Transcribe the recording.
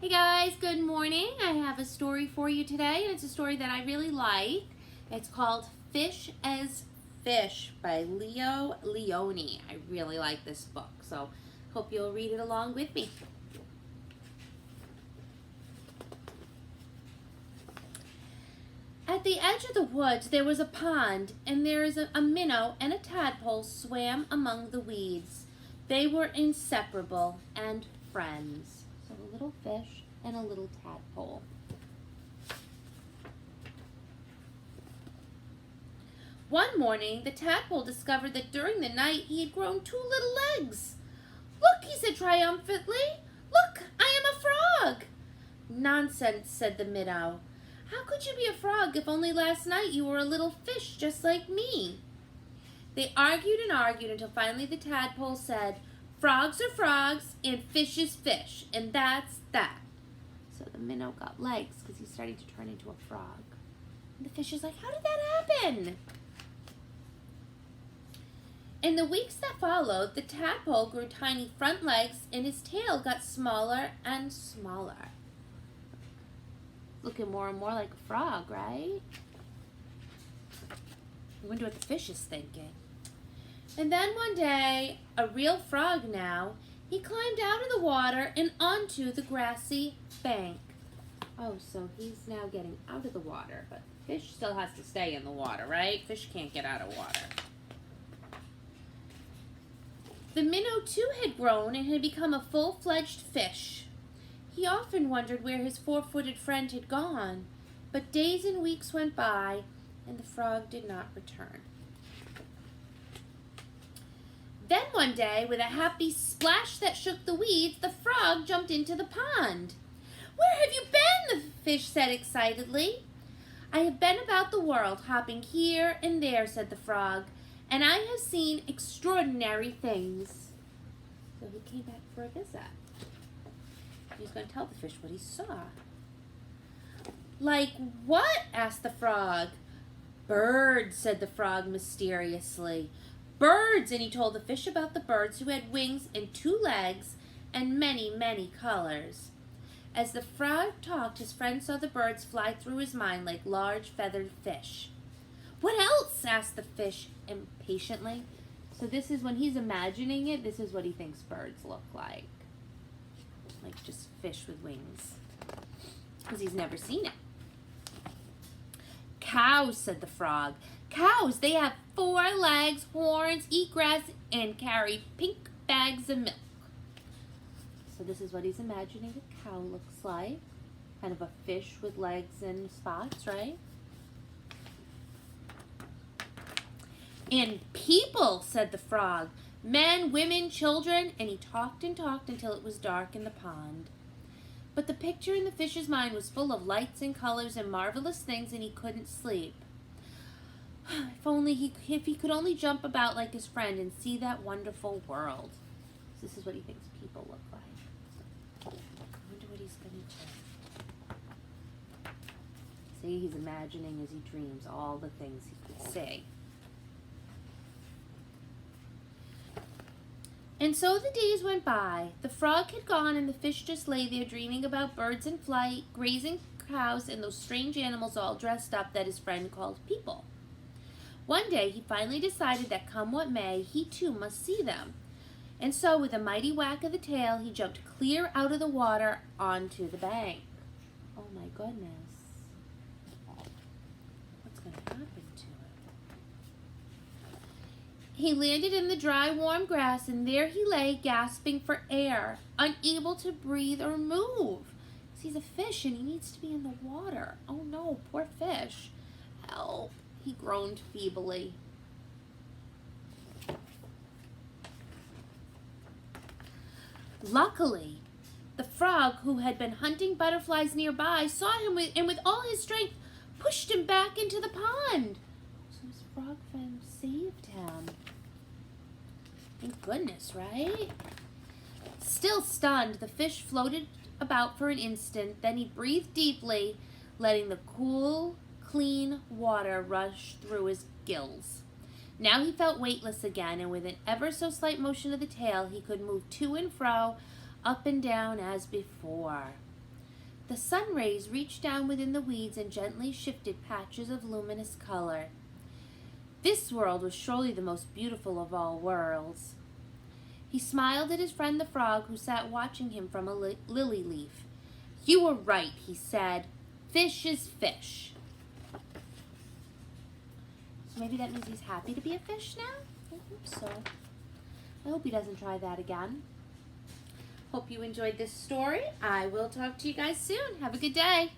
Hey guys, good morning. I have a story for you today, and it's a story that I really like. It's called Fish as Fish by Leo Lionni. I really like this book, so hope you'll read it along with me. At the edge of the woods there was a pond, and there is a minnow and a tadpole swam among the weeds. They were inseparable and friends. So a little fish and a little tadpole. One morning, the tadpole discovered that during the night he had grown 2 little legs. "Look," he said triumphantly. "Look, I am a frog." "Nonsense," said the minnow. "How could you be a frog if only last night you were a little fish just like me?" They argued and argued until finally the tadpole said, "Frogs are frogs and fish is fish, and that's that." So the minnow got legs because he's starting to turn into a frog. And the fish is like, "How did that happen?" In the weeks that followed, the tadpole grew tiny front legs and his tail got smaller and smaller. Looking more and more like a frog, right? I wonder what the fish is thinking. And then one day, a real frog now, he climbed out of the water and onto the grassy bank. Oh, so he's now getting out of the water, but fish still has to stay in the water, right? Fish can't get out of water. The minnow too had grown and had become a full-fledged fish. He often wondered where his 4-footed friend had gone, but days and weeks went by and the frog did not return. Then one day, with a happy splash that shook the weeds, the frog jumped into the pond. "Where have you been?" the fish said excitedly. "I have been about the world, hopping here and there," said the frog, "and I have seen extraordinary things." So he came back for a visit. He was going to tell the fish what he saw. "Like what?" asked the frog. "Birds," said the frog mysteriously. "Birds," and he told the fish about the birds who had wings and 2 legs and many, many colors. As the frog talked, his friend saw the birds fly through his mind like large feathered fish. "What else?" asked the fish impatiently. So this is when he's imagining it, this is what he thinks birds look like. Like just fish with wings. Because he's never seen it. "Cows," said the frog. "Cows, they have 4 legs, horns, eat grass, and carry pink bags of milk." So this is what he's imagining a cow looks like. Kind of a fish with legs and spots, right? "And people," said the frog. "Men, women, children," and he talked and talked until it was dark in the pond. But the picture in the fish's mind was full of lights and colors and marvelous things, and he couldn't sleep. If he could only jump about like his friend and see that wonderful world. So this is what he thinks people look like. I wonder what he's going to do. See, he's imagining as he dreams all the things he could see. And so the days went by. The frog had gone and the fish just lay there dreaming about birds in flight, grazing cows, and those strange animals all dressed up that his friend called people. One day he finally decided that come what may, he too must see them. And so with a mighty whack of the tail, he jumped clear out of the water onto the bank. Oh my goodness. What's going to happen to it? He landed in the dry, warm grass, and there he lay, gasping for air, unable to breathe or move. He's a fish and he needs to be in the water. Oh no, poor fish. Help, he groaned feebly. Luckily, the frog, who had been hunting butterflies nearby, saw him and with all his strength pushed him back into the pond. So his frog friend saved him. Thank goodness, right? Still stunned, the fish floated about for an instant. Then he breathed deeply, letting the cool, clean water rush through his gills. Now he felt weightless again, and with an ever so slight motion of the tail, he could move to and fro, up and down as before. The sun rays reached down within the weeds and gently shifted patches of luminous color. This world was surely the most beautiful of all worlds. He smiled at his friend the frog, who sat watching him from a lily leaf. "You were right," he said. "Fish is fish." So maybe that means he's happy to be a fish now? I hope so. I hope he doesn't try that again. Hope you enjoyed this story. I will talk to you guys soon. Have a good day.